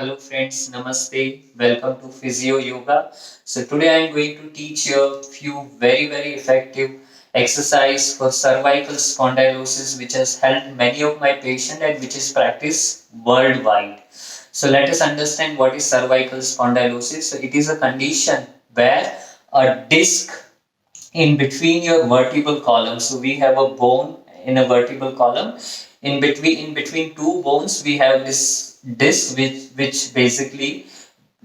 Hello friends, namaste. Welcome to Physio Yoga. So today I am going to teach you a few very effective exercise for cervical spondylosis which has helped many of my patients and which is practiced worldwide. So let us understand what is cervical spondylosis. So it is a condition where a disc in between your vertebral columns. So we have a bone in a vertebral column. In between two bones, we have this disc which basically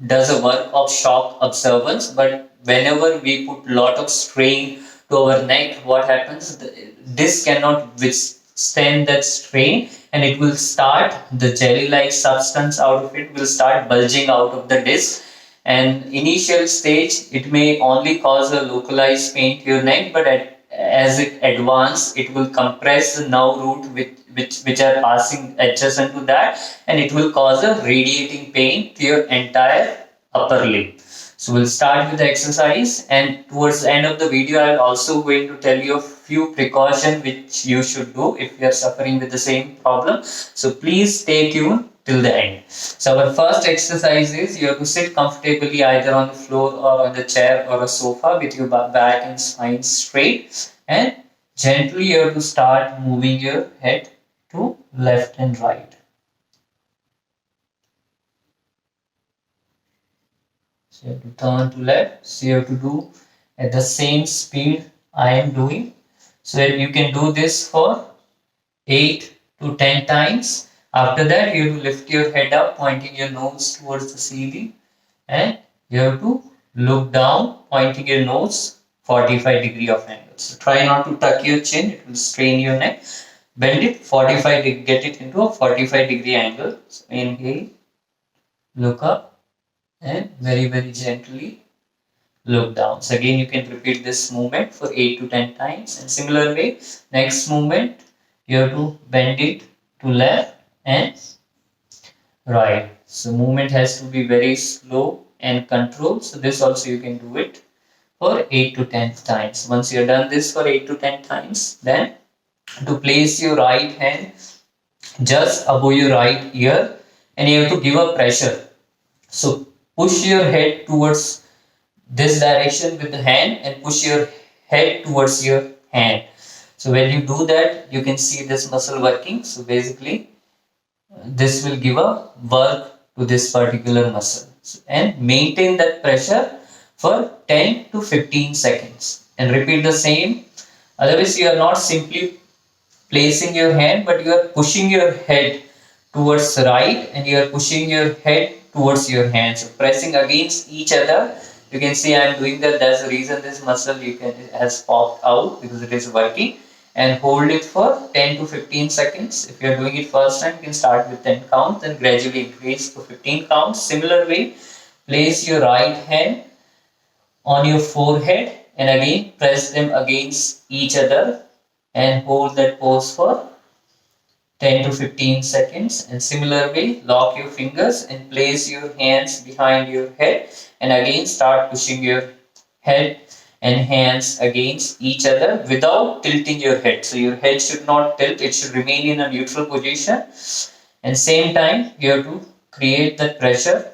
does a work of shock absorbance. But whenever we put lot of strain to our neck, what happens? The disc cannot withstand that strain, and it will start the jelly-like substance out of it will start bulging out of the disc, and initial stage it may only cause a localized pain to your neck, but as it advances it will compress the nerve root which are passing adjacent to that, and it will cause a radiating pain to your entire upper limb. So we'll start with the exercise, and towards the end of the video I'm also going to tell you a few precautions which you should do if you are suffering with the same problem. So please stay tuned till the end. So our first exercise is you have to sit comfortably either on the floor or on the chair or a sofa with your back and spine straight, and gently you have to start moving your head to left and right. So you have to turn to left. So you have to do at the same speed I am doing. So you can do this for 8 to 10 times. After that, you have to lift your head up, pointing your nose towards the ceiling, and you have to look down, pointing your nose 45-degree of angle. So try not to tuck your chin, it will strain your neck. Bend it 45, get it into a 45-degree angle. So inhale, look up, and very gently look down. So again, you can repeat this movement for 8 to 10 times. And similar way, next movement, you have to bend it to left and right. So movement has to be very slow and controlled. So this also you can do it for 8 to 10 times. Once you have done this for 8 to 10 times, then to place your right hand just above your right ear, and you have to give a pressure. So push your head towards this direction with the hand and push your head towards your hand. So when you do that, you can see this muscle working. So basically this will give a work to this particular muscle, and maintain that pressure for 10 to 15 seconds and repeat the same. Otherwise you are not simply placing your hand, but you are pushing your head towards right and you are pushing your head towards your hands, so pressing against each other. You can see I am doing that. That's the reason this muscle has popped out, because it is working. And hold it for 10 to 15 seconds. If you are doing it first time, you can start with 10 counts and gradually increase to 15 counts. Similar way, place your right hand on your forehead and again press them against each other and hold that pose for 10 to 15 seconds. And similar way, lock your fingers and place your hands behind your head and again start pushing your head and hands against each other without tilting your head. So your head should not tilt, it should remain in a neutral position. And same time you have to create that pressure,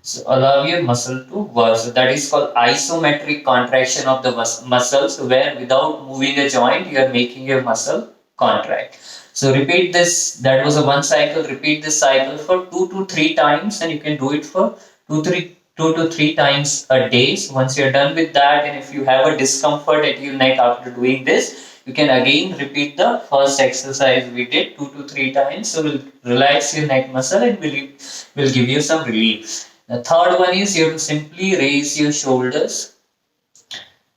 so allow your muscle to work. So that is called isometric contraction of the muscles, where without moving a joint you are making your muscle contract. So repeat this. That was a one cycle. Repeat this cycle for 2 to 3 times, and you can do it for 2 to 3 times a day. So once you're done with that, and if you have a discomfort at your neck after doing this, you can again repeat the first exercise we did 2 to 3 times. So we'll relax your neck muscle and will give you some relief. The third one is you have to simply raise your shoulders.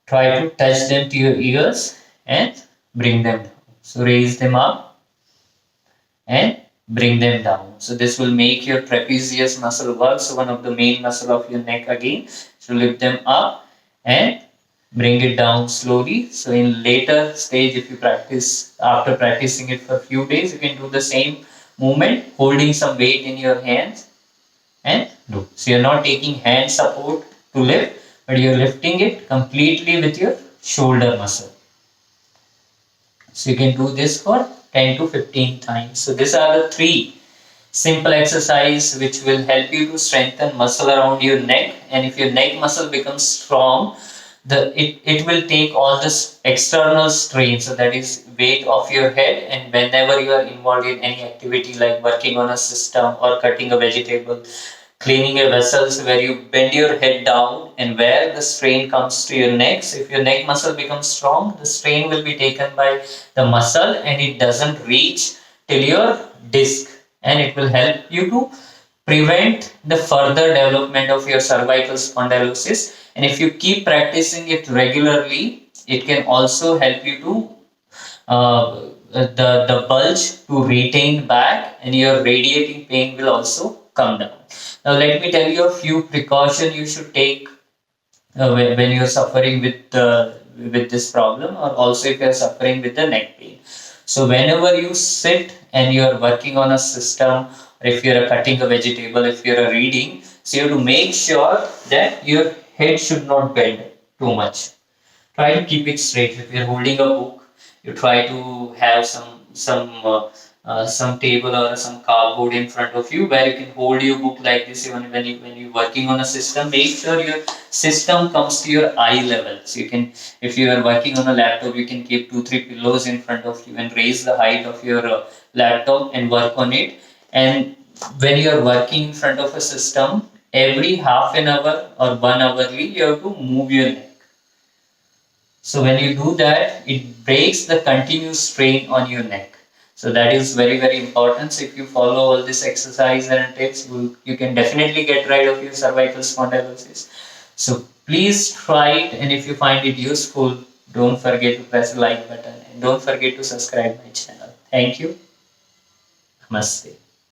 Try to touch them to your ears and bring them down. So raise them up and bring them down. So this will make your trapezius muscle work. So one of the main muscle of your neck again. So lift them up and bring it down slowly. So in later stage, if you practice, after practicing it for a few days, you can do the same movement, holding some weight in your hands and do. So you're not taking hand support to lift, but you're lifting it completely with your shoulder muscle. So you can do this for 10 to 15 times. So these are the 3 simple exercise which will help you to strengthen muscle around your neck. And if your neck muscle becomes strong, it will take all this external strain, so that is weight of your head, and whenever you are involved in any activity like working on a system or cutting a vegetable, cleaning a vessels, where you bend your head down and where the strain comes to your neck. So if your neck muscle becomes strong, the strain will be taken by the muscle and it doesn't reach till your disc, and it will help you to prevent the further development of your cervical spondylosis. And if you keep practicing it regularly, it can also help you to the bulge to retain back, and your radiating pain will also come down. Now let me tell you a few precautions you should take when you're suffering with this problem, or also if you're suffering with the neck pain. So whenever you sit and you're working on a system, or if you're cutting a vegetable, if you're reading, so you have to make sure that your head should not bend too much. Try to keep it straight. If you're holding a book, you try to have some table or some cardboard in front of you where you can hold your book like this. Even when you're working on a system, make sure your system comes to your eye level. So you can, if you are working on a laptop, you can keep 2-3 pillows in front of you and raise the height of your laptop and work on it. And when you are working in front of a system, every half an hour or 1 hourly, you have to move your neck. So when you do that, it breaks the continuous strain on your neck. So that is very, very important. So if you follow all this exercise and tips, you can definitely get rid of your cervical spondylosis. So please try it, and if you find it useful, don't forget to press the like button and don't forget to subscribe my channel. Thank you. Namaste.